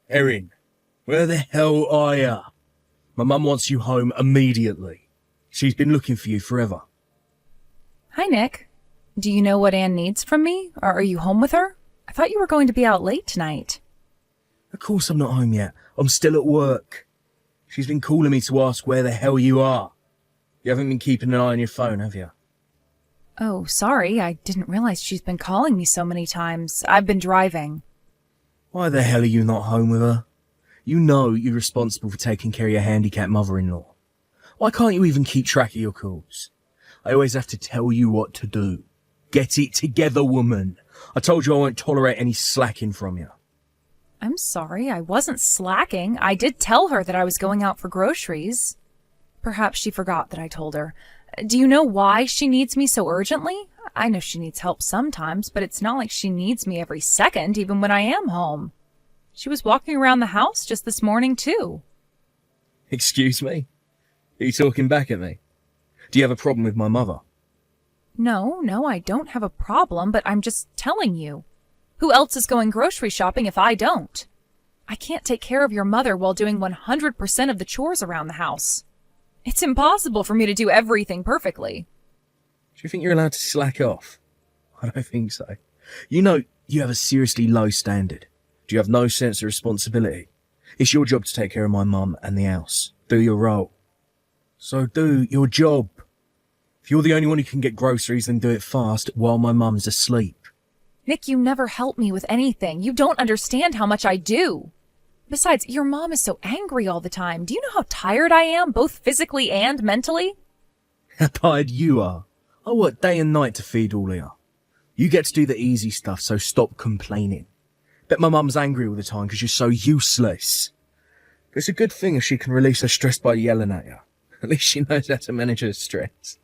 Erin, where the hell are ya? My mum wants you home immediately. She's been looking for you forever. Hi, Nick. Do you know what Anne needs from me? Or are you home with her? I thought you were going to be out late tonight. Of course I'm not home yet. I'm still at work. She's been calling me to ask where the hell you are. You haven't been keeping an eye on your phone, have you? Oh, sorry. I didn't realize she's been calling me so many times. I've been driving. Why the hell are you not home with her? You know you're responsible for taking care of your handicapped mother-in-law. Why can't you even keep track of your calls? I always have to tell you what to do. Get it together, woman. I told you I won't tolerate any slacking from you. I'm sorry. I wasn't slacking. I did tell her that I was going out for groceries. Perhaps she forgot that I told her. Do you know why she needs me so urgently? I know she needs help sometimes, but it's not like she needs me every second, even when I am home. She was walking around the house just this morning, too. Excuse me? Are you talking back at me? Do you have a problem with my mother? No, I don't have a problem, but I'm just telling you. Who else is going grocery shopping if I don't? I can't take care of your mother while doing 100% of the chores around the house. It's impossible for me to do everything perfectly. Do you think you're allowed to slack off? I don't think so. You know, you have a seriously low standard. Do you have no sense of responsibility? It's your job to take care of my mum and the house. Do your role. So do your job. If you're the only one who can get groceries, then do it fast while my mum's asleep. Nick, you never help me with anything. You don't understand how much I do. Besides, your mom is so angry all the time. Do you know how tired I am, both physically and mentally? How tired you are. I work day and night to feed all of you. You get to do the easy stuff, so stop complaining. Bet my mum's angry all the time because you're so useless. It's a good thing if she can release her stress by yelling at you. At least she knows how to manage her stress.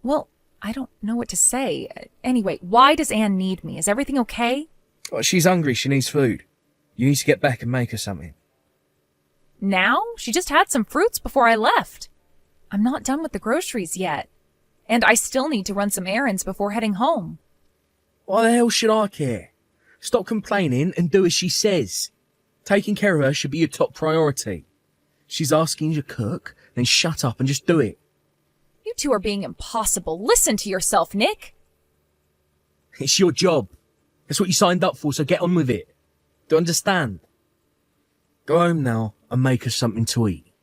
Well, I don't know what to say. Anyway, why does Anne need me? Is everything okay? Oh, she's hungry. She needs food. You need to get back and make her something. Now? She just had some fruits before I left. I'm not done with the groceries yet. And I still need to run some errands before heading home. Why the hell should I care? Stop complaining and do as she says. Taking care of her should be your top priority. She's asking you to cook, then shut up and just do it. You two are being impossible. Listen to yourself, Nick. It's your job. That's what you signed up for, so get on with it. Do you understand? Go home now and make us something to eat.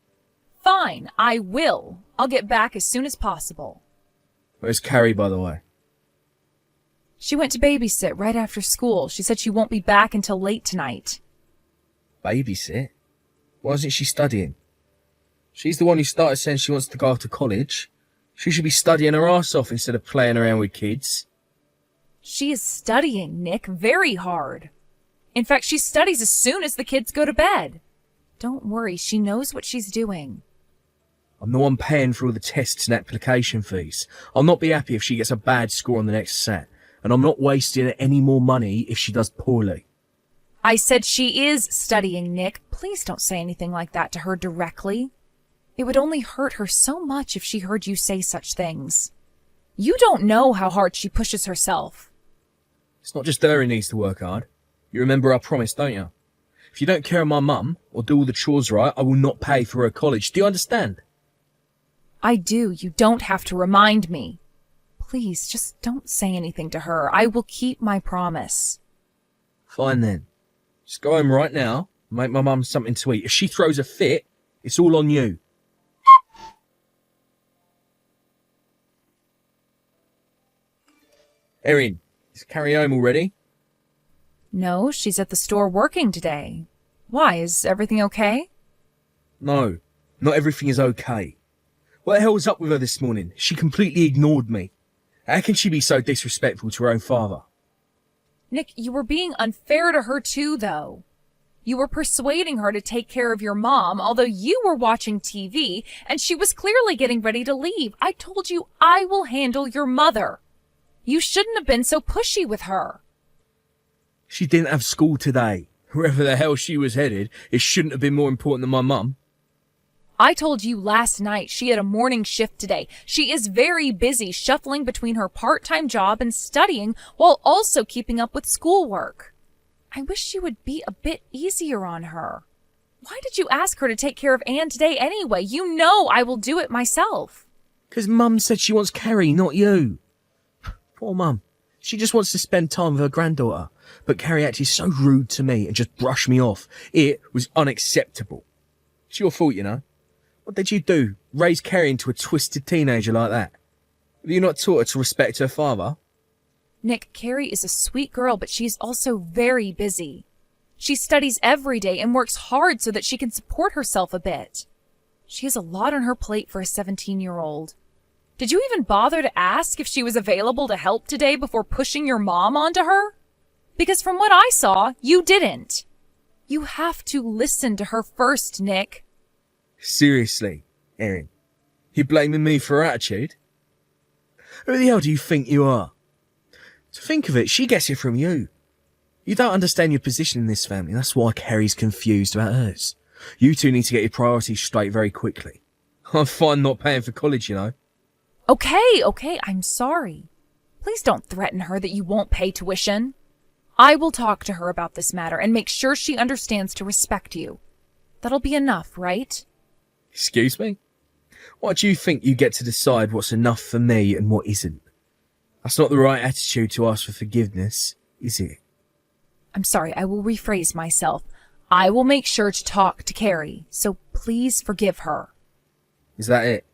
Fine, I will. I'll get back as soon as possible. Where's Carrie, by the way? She went to babysit right after school. She said she won't be back until late tonight. Babysit? Why isn't she studying? She's the one who started saying she wants to go off to college. She should be studying her ass off instead of playing around with kids. She is studying, Nick, very hard. In fact, she studies as soon as the kids go to bed. Don't worry, she knows what she's doing. I'm the one paying for all the tests and application fees. I'll not be happy if she gets a bad score on the next set, and I'm not wasting any more money if she does poorly. I said she is studying, Nick. Please don't say anything like that to her directly. It would only hurt her so much if she heard you say such things. You don't know how hard she pushes herself. It's not just her who needs to work hard. You remember our promise, don't you? If you don't care of my mum, or do all the chores right, I will not pay for her college. Do you understand? I do. You don't have to remind me. Please, just don't say anything to her. I will keep my promise. Fine then. Just go home right now and make my mum something to eat. If she throws a fit, it's all on you. Erin, is Carrie home already? No, she's at the store working today. Why, is everything okay? No, not everything is okay. What the hell was up with her this morning? She completely ignored me. How can she be so disrespectful to her own father? Nick, you were being unfair to her too, though. You were persuading her to take care of your mom, although you were watching TV, and she was clearly getting ready to leave. I told you I will handle your mother. You shouldn't have been so pushy with her. She didn't have school today. Wherever the hell she was headed, it shouldn't have been more important than my mum. I told you last night she had a morning shift today. She is very busy shuffling between her part-time job and studying while also keeping up with schoolwork. I wish you would be a bit easier on her. Why did you ask her to take care of Anne today anyway? You know I will do it myself. 'Cause Mum said she wants Carrie, not you. Poor Mum. She just wants to spend time with her granddaughter. But Carrie acted so rude to me and just brushed me off. It was unacceptable. It's your fault, you know. What did you do? Raise Carrie into a twisted teenager like that? Have you not taught her to respect her father? Nick, Carrie is a sweet girl, but she's also very busy. She studies every day and works hard so that she can support herself a bit. She has a lot on her plate for a 17-year-old. Did you even bother to ask if she was available to help today before pushing your mom onto her? Because from what I saw, you didn't. You have to listen to her first, Nick. Seriously, Erin. You blaming me for her attitude? Who the hell do you think you are? To think of it, she gets it from you. You don't understand your position in this family. That's why Carrie's confused about hers. You two need to get your priorities straight very quickly. I'm fine not paying for college, you know. Okay, I'm sorry. Please don't threaten her that you won't pay tuition. I will talk to her about this matter and make sure she understands to respect you. That'll be enough, right? Excuse me? Why do you think you get to decide what's enough for me and what isn't? That's not the right attitude to ask for forgiveness, is it? I'm sorry, I will rephrase myself. I will make sure to talk to Carrie, so please forgive her. Is that it?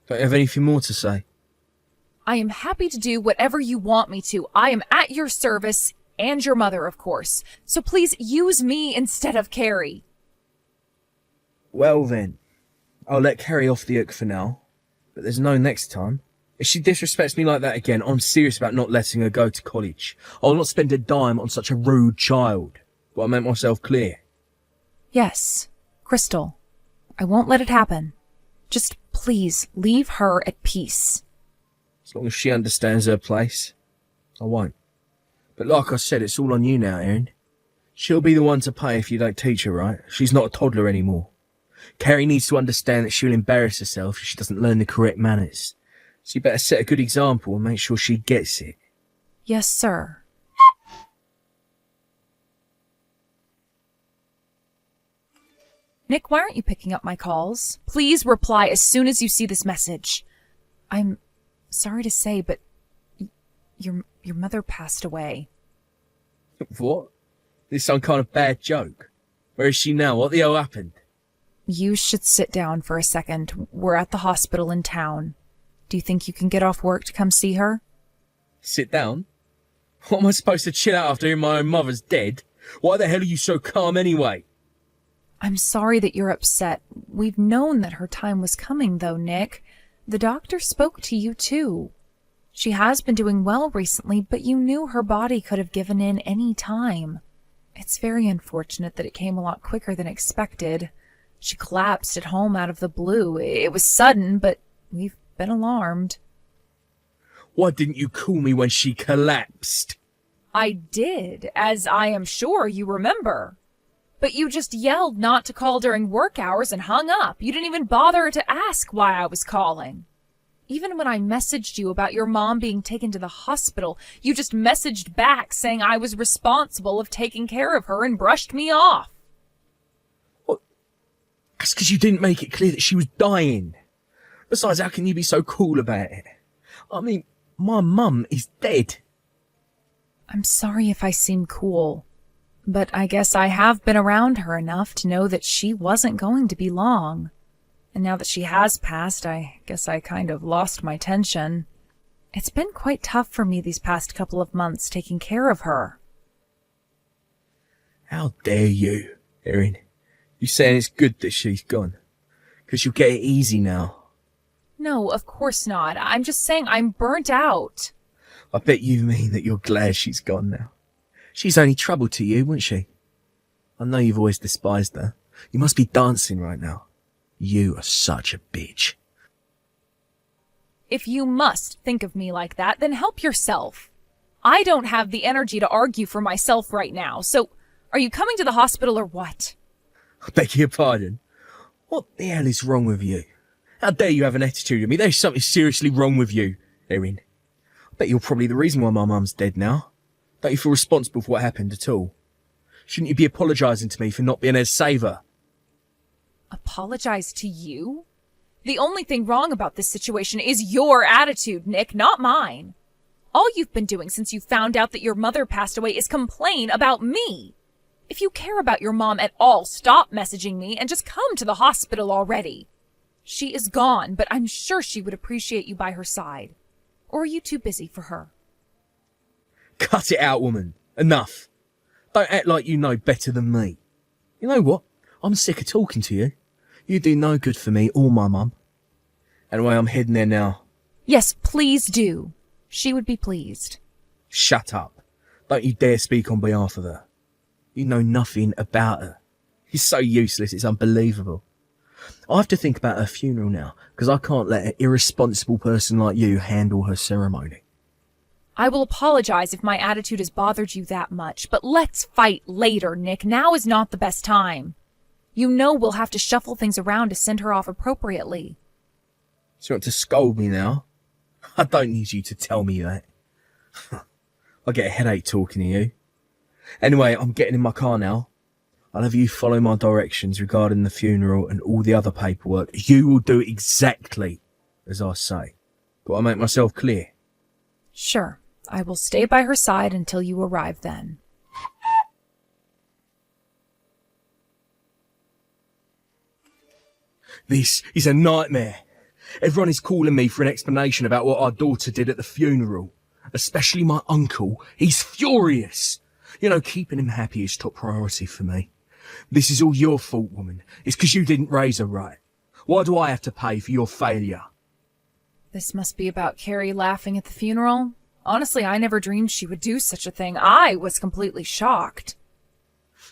Don't you have anything more to say? I am happy to do whatever you want me to. I am at your service, and your mother, of course. So please use me instead of Carrie. Well then, I'll let Carrie off the hook for now, but there's no next time. If she disrespects me like that again, I'm serious about not letting her go to college. I'll not spend a dime on such a rude child. But I meant myself clear. Yes, Crystal. I won't let it happen. Just please leave her at peace. As long as she understands her place, I won't. But like I said, it's all on you now, Erin. She'll be the one to pay if you don't teach her right. She's not a toddler anymore. Carrie needs to understand that she'll embarrass herself if she doesn't learn the correct manners. So you better set a good example and make sure she gets it. Yes, sir. Nick, why aren't you picking up my calls? Please reply as soon as you see this message. I'm sorry to say, but your mother passed away. What? This some kind of bad joke? Where is she now? What the hell happened? You should sit down for a second. We're at the hospital in town. Do you think you can get off work to come see her? Sit down? What am I supposed to chill out after hearing my own mother's dead? Why the hell are you so calm anyway? I'm sorry that you're upset. We've known that her time was coming, though, Nick. The doctor spoke to you, too. She has been doing well recently, but you knew her body could have given in any time. It's very unfortunate that it came a lot quicker than expected. She collapsed at home out of the blue. It was sudden, but we've been alarmed. Why didn't you call me when she collapsed? I did, as I am sure you remember. But you just yelled not to call during work hours and hung up. You didn't even bother to ask why I was calling. Even when I messaged you about your mom being taken to the hospital, you just messaged back saying I was responsible of taking care of her and brushed me off. What? That's because you didn't make it clear that she was dying. Besides, how can you be so cool about it? I mean, my mum is dead. I'm sorry if I seem cool. But I guess I have been around her enough to know that she wasn't going to be long. And now that she has passed, I guess I kind of lost my tension. It's been quite tough for me these past couple of months taking care of her. How dare you, Erin? You saying it's good that she's gone? 'Cause you'll get it easy now. No, of course not. I'm just saying I'm burnt out. I bet you mean that you're glad she's gone now. She's only trouble to you, wouldn't she? I know you've always despised her. You must be dancing right now. You are such a bitch. If you must think of me like that, then help yourself. I don't have the energy to argue for myself right now, so are you coming to the hospital or what? I beg your pardon. What the hell is wrong with you? How dare you have an attitude with me? There's something seriously wrong with you, Erin. I bet you're probably the reason why my mum's dead now. Don't you feel responsible for what happened at all? Shouldn't you be apologising to me for not being there to save her? Apologize to you? The only thing wrong about this situation is your attitude, Nick, not mine. All you've been doing since you found out that your mother passed away is complain about me. If you care about your mom at all, stop messaging me and just come to the hospital already. She is gone, but I'm sure she would appreciate you by her side. Or are you too busy for her? Cut it out, woman. Enough. Don't act like you know better than me. You know what? I'm sick of talking to you. You do no good for me or my mum. Anyway, I'm heading there now. Yes, please do. She would be pleased. Shut up. Don't you dare speak on behalf of her. You know nothing about her. You're so useless, it's unbelievable. I have to think about her funeral now, because I can't let an irresponsible person like you handle her ceremony. I will apologize if my attitude has bothered you that much, but let's fight later, Nick. Now is not the best time. You know we'll have to shuffle things around to send her off appropriately. So you want to scold me now? I don't need you to tell me that. I get a headache talking to you. Anyway, I'm getting in my car now. I'll have you follow my directions regarding the funeral and all the other paperwork. You will do exactly as I say. Do I make myself clear? Sure. I will stay by her side until you arrive then. This is a nightmare. Everyone is calling me for an explanation about what our daughter did at the funeral. Especially my uncle. He's furious. You know, keeping him happy is top priority for me. This is all your fault, woman. It's because you didn't raise her right. Why do I have to pay for your failure? This must be about Carrie laughing at the funeral. Honestly, I never dreamed she would do such a thing. I was completely shocked.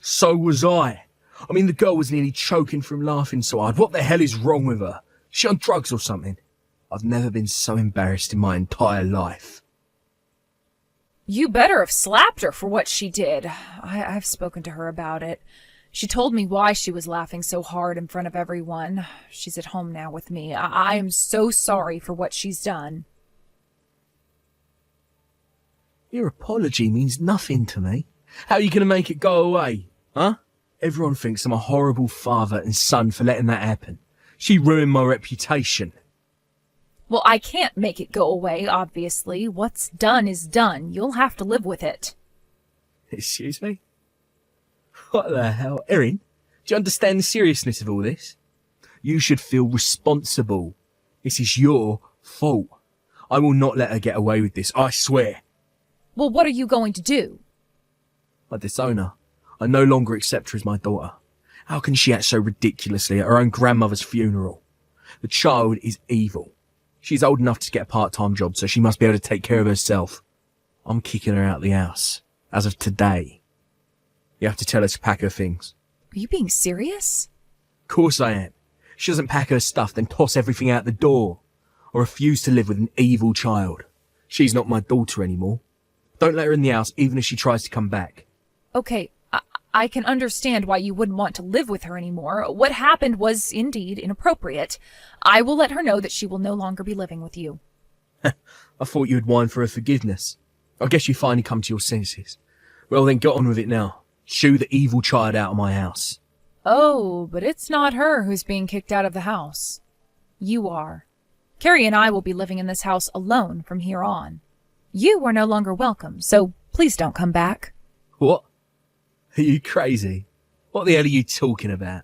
So was I. I mean, the girl was nearly choking from laughing so hard. What the hell is wrong with her? Is she on drugs or something? I've never been so embarrassed in my entire life. You better have slapped her for what she did. I've spoken to her about it. She told me why she was laughing so hard in front of everyone. She's at home now with me. I am so sorry for what she's done. Your apology means nothing to me. How are you going to make it go away? Huh? Everyone thinks I'm a horrible father and son for letting that happen. She ruined my reputation. Well, I can't make it go away, obviously. What's done is done. You'll have to live with it. Excuse me? What the hell? Erin, do you understand the seriousness of all this? You should feel responsible. This is your fault. I will not let her get away with this, I swear. Well, what are you going to do? I disown her. I no longer accept her as my daughter. How can she act so ridiculously at her own grandmother's funeral? The child is evil. She's old enough to get a part-time job, so she must be able to take care of herself. I'm kicking her out of the house. As of today. You have to tell her to pack her things. Are you being serious? Of course I am. She doesn't pack her stuff, then toss everything out the door. Or refuse to live with an evil child. She's not my daughter anymore. Don't let her in the house, even if she tries to come back. Okay, I can understand why you wouldn't want to live with her anymore. What happened was indeed inappropriate. I will let her know that she will no longer be living with you. I thought you'd whine for her forgiveness. I guess you finally come to your senses. Well then, get on with it now. Shoo the evil child out of my house. Oh, but it's not her who's being kicked out of the house. You are. Carrie and I will be living in this house alone from here on. You are no longer welcome, so please don't come back. What? Are you crazy? What the hell are you talking about?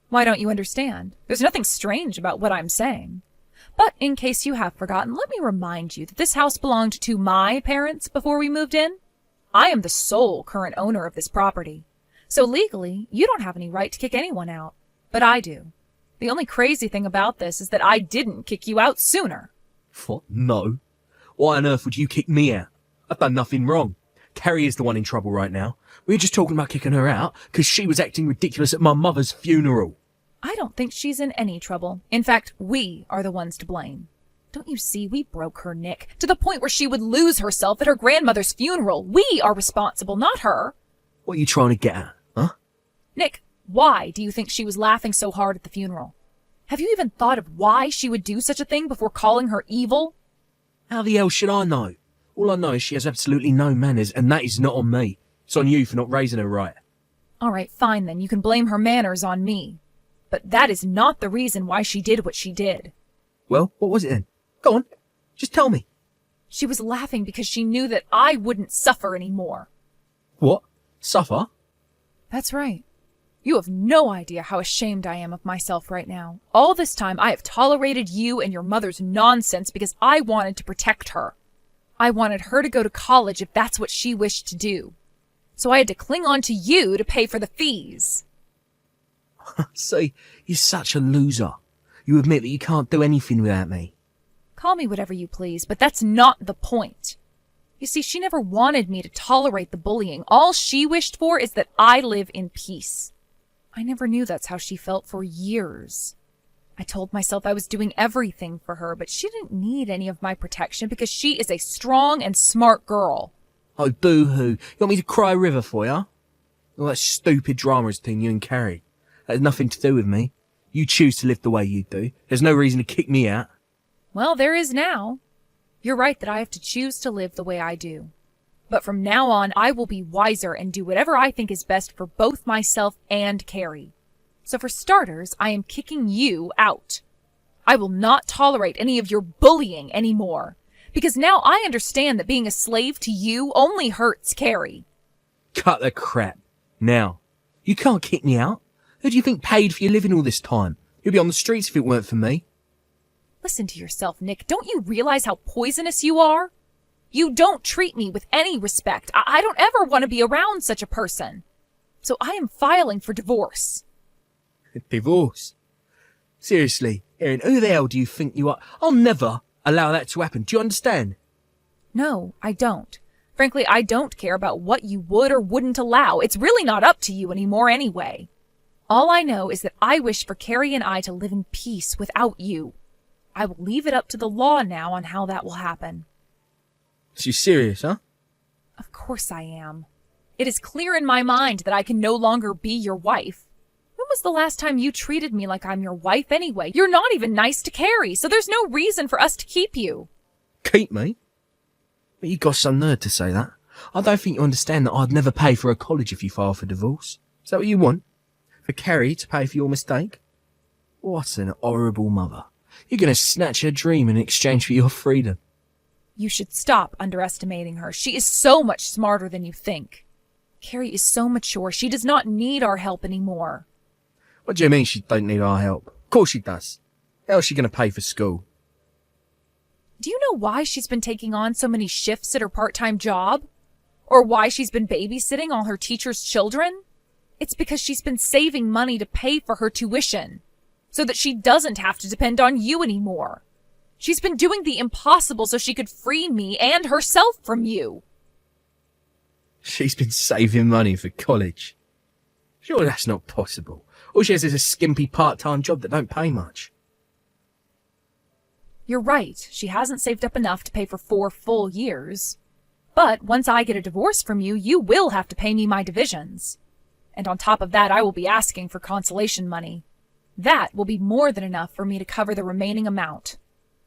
Why don't you understand? There's nothing strange about what I'm saying. But in case you have forgotten, let me remind you that this house belonged to my parents before we moved in. I am the sole current owner of this property. So legally, you don't have any right to kick anyone out. But I do. The only crazy thing about this is that I didn't kick you out sooner. What? No. Why on earth would you kick me out? I've done nothing wrong. Carrie is the one in trouble right now. We were just talking about kicking her out because she was acting ridiculous at my mother's funeral. I don't think she's in any trouble. In fact, we are the ones to blame. Don't you see, we broke her, Nick, to the point where she would lose herself at her grandmother's funeral. We are responsible, not her. What are you trying to get at, huh? Nick, why do you think she was laughing so hard at the funeral? Have you even thought of why she would do such a thing before calling her evil? How the hell should I know? All I know is she has absolutely no manners, and that is not on me. It's on you for not raising her right. All right, fine then. You can blame her manners on me. But that is not the reason why she did what she did. Well, what was it then? Go on. Just tell me. She was laughing because she knew that I wouldn't suffer anymore. What? Suffer? That's right. You have no idea how ashamed I am of myself right now. All this time I have tolerated you and your mother's nonsense because I wanted to protect her. I wanted her to go to college if that's what she wished to do. So I had to cling on to you to pay for the fees. See, you're such a loser. You admit that you can't do anything without me. Call me whatever you please, but that's not the point. You see, she never wanted me to tolerate the bullying. All she wished for is that I live in peace. I never knew that's how she felt for years. I told myself I was doing everything for her, but she didn't need any of my protection because she is a strong and smart girl. Oh, boo-hoo. You want me to cry a river for you? All that stupid drama is between you and Carrie. That has nothing to do with me. You choose to live the way you do. There's no reason to kick me out. Well, there is now. You're right that I have to choose to live the way I do. But from now on, I will be wiser and do whatever I think is best for both myself and Carrie. So for starters, I am kicking you out. I will not tolerate any of your bullying anymore. Because now I understand that being a slave to you only hurts Carrie. Cut the crap. Now, you can't kick me out. Who do you think paid for your living all this time? You'd be on the streets if it weren't for me. Listen to yourself, Nick. Don't you realize how poisonous you are? You don't treat me with any respect. I don't ever want to be around such a person. So I am filing for divorce. Divorce? Seriously, Erin, who the hell do you think you are? I'll never allow that to happen. Do you understand? No, I don't. Frankly, I don't care about what you would or wouldn't allow. It's really not up to you anymore anyway. All I know is that I wish for Carrie and I to live in peace without you. I will leave it up to the law now on how that will happen. So you're serious, huh? Of course I am. It is clear in my mind that I can no longer be your wife. When was the last time you treated me like I'm your wife anyway? You're not even nice to Carrie, so there's no reason for us to keep you. Keep me? But you got some nerve to say that. I don't think you understand that I'd never pay for her college if you file for divorce. Is that what you want? For Carrie to pay for your mistake? What an horrible mother. You're going to snatch her dream in exchange for your freedom. You should stop underestimating her. She is so much smarter than you think. Carrie is so mature. She does not need our help anymore. What do you mean she don't need our help? Of course she does. How is she going to pay for school? Do you know why she's been taking on so many shifts at her part-time job? Or why she's been babysitting all her teachers' children? It's because she's been saving money to pay for her tuition, so that she doesn't have to depend on you anymore. She's been doing the impossible so she could free me and herself from you. She's been saving money for college. Sure, that's not possible. All she has is a skimpy part-time job that don't pay much. You're right. She hasn't saved up enough to pay for 4 full years. But once I get a divorce from you, you will have to pay me my divisions. And on top of that, I will be asking for consolation money. That will be more than enough for me to cover the remaining amount.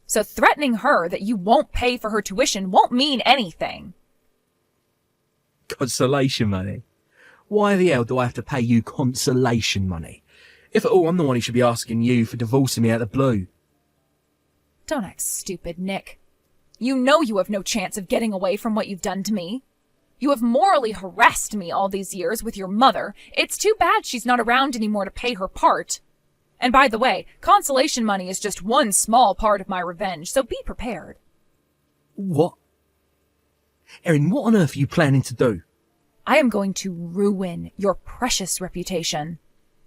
So threatening her that you won't pay for her tuition won't mean anything. Consolation money? Why the hell do I have to pay you consolation money? If at all, I'm the one who should be asking you for divorcing me out of the blue. Don't act stupid, Nick. You know you have no chance of getting away from what you've done to me. You have morally harassed me all these years with your mother. It's too bad she's not around anymore to pay her part. And by the way, consolation money is just one small part of my revenge, so be prepared. What? Erin, what on earth are you planning to do? I am going to ruin your precious reputation.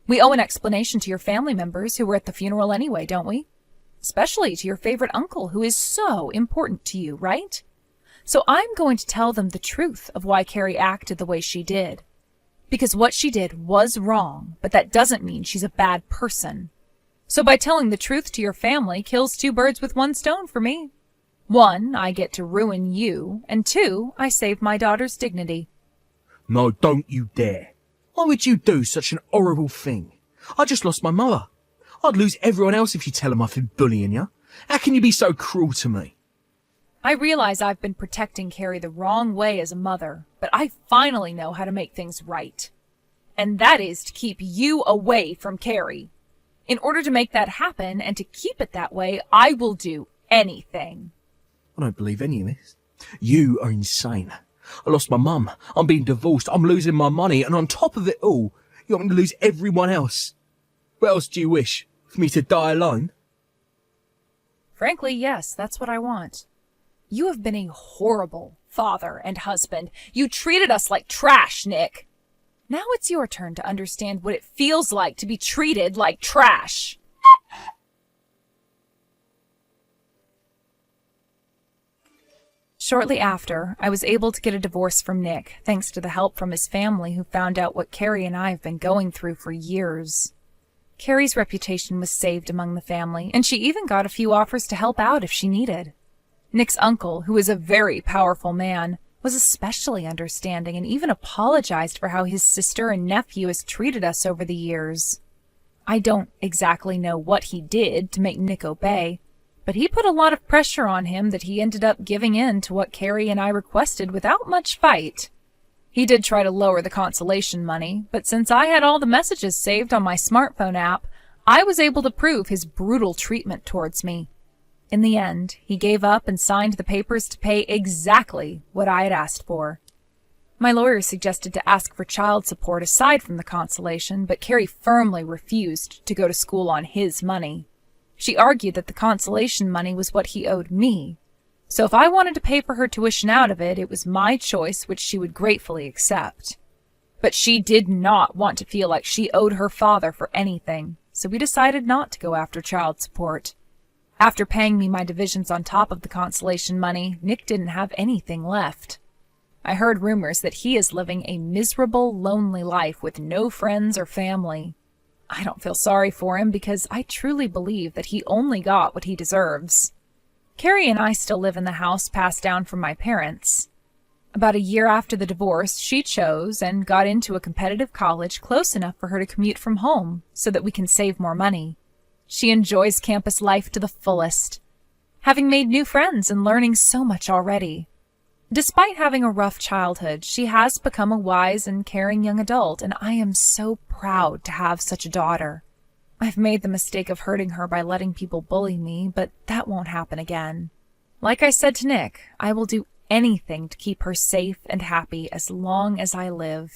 We owe an explanation to your family members who were at the funeral anyway, don't we? Especially to your favorite uncle, who is so important to you, right? So I'm going to tell them the truth of why Carrie acted the way she did. Because what she did was wrong, but that doesn't mean she's a bad person. So by telling the truth to your family kills 2 birds with 1 stone for me. 1, I get to ruin you, and 2, I save my daughter's dignity. No, don't you dare. Why would you do such an horrible thing? I just lost my mother. I'd lose everyone else if you tell them I've been bullying you. How can you be so cruel to me? I realize I've been protecting Carrie the wrong way as a mother, but I finally know how to make things right. And that is to keep you away from Carrie. In order to make that happen and to keep it that way, I will do anything. I don't believe any of this. You are insane. I lost my mum. I'm being divorced. I'm losing my money. And on top of it all, you want me to lose everyone else. What else do you wish? For me to die alone? Frankly, yes, that's what I want. You have been a horrible father and husband. You treated us like trash, Nick. Now it's your turn to understand what it feels like to be treated like trash. Shortly after, I was able to get a divorce from Nick, thanks to the help from his family who found out what Carrie and I have been going through for years. Carrie's reputation was saved among the family, and she even got a few offers to help out if she needed. Nick's uncle, who is a very powerful man, was especially understanding and even apologized for how his sister and nephew has treated us over the years. I don't exactly know what he did to make Nick obey, but he put a lot of pressure on him that he ended up giving in to what Carrie and I requested without much fight. He did try to lower the consolation money, but since I had all the messages saved on my smartphone app, I was able to prove his brutal treatment towards me. In the end, he gave up and signed the papers to pay exactly what I had asked for. My lawyer suggested to ask for child support aside from the consolation, but Carrie firmly refused to go to school on his money. She argued that the consolation money was what he owed me, so if I wanted to pay for her tuition out of it, it was my choice, which she would gratefully accept. But she did not want to feel like she owed her father for anything, so we decided not to go after child support. After paying me my divisions on top of the consolation money, Nick didn't have anything left. I heard rumors that he is living a miserable, lonely life with no friends or family. I don't feel sorry for him because I truly believe that he only got what he deserves. Carrie and I still live in the house passed down from my parents. About a year after the divorce, she chose and got into a competitive college close enough for her to commute from home so that we can save more money. She enjoys campus life to the fullest, having made new friends and learning so much already. Despite having a rough childhood, she has become a wise and caring young adult, and I am so proud to have such a daughter. I've made the mistake of hurting her by letting people bully me, but that won't happen again. Like I said to Nick, I will do anything to keep her safe and happy as long as I live.